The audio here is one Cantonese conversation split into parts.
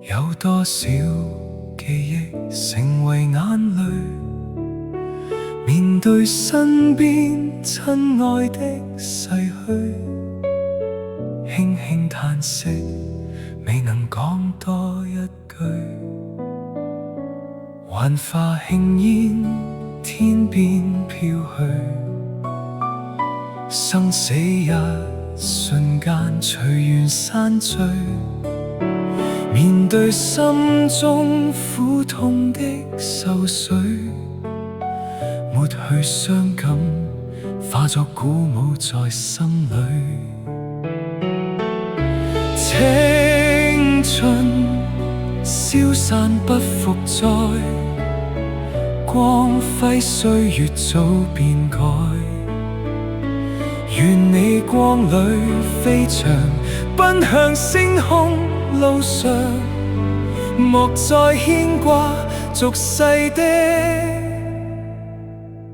有多少記憶成為眼淚，面對身邊親愛的逝去，輕輕嘆息，未能講多一句，幻化輕煙，天邊飄去，生死一瞬間隨緣散聚，面對心中苦痛的愁緒，抹去傷感，化作鼓舞在心裏。青春消散不復再，光輝歲月早變改。願你光裏飛翔，奔向星空路上，莫再牽掛俗世的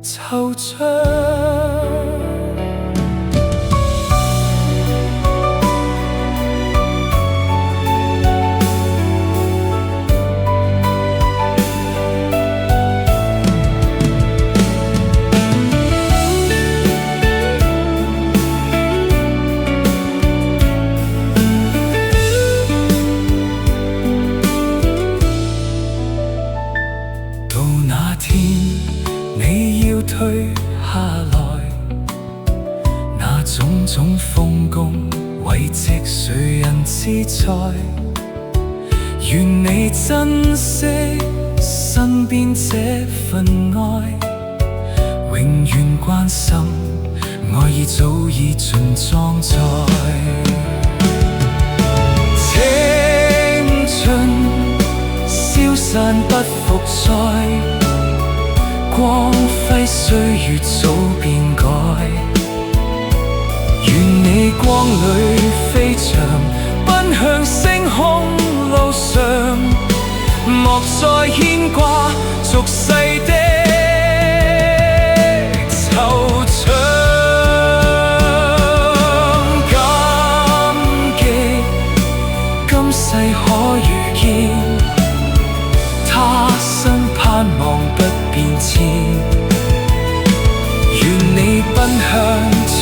惆悵。你要退下來，那種種豐功偉績誰人自在？願你珍惜身邊這份愛，永遠關心，愛意早已盡裝載。青春消散不復再，光輝歲月早變改，願你光裏飛翔，奔向星空路上，莫再牽掛俗世的惆悵。感激今世可遇見，他生盼望不變遷，願你奔向彩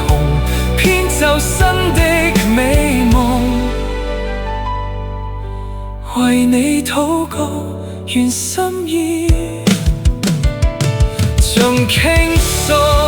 虹，編就新的美夢。為你禱告，願心意盡傾訴。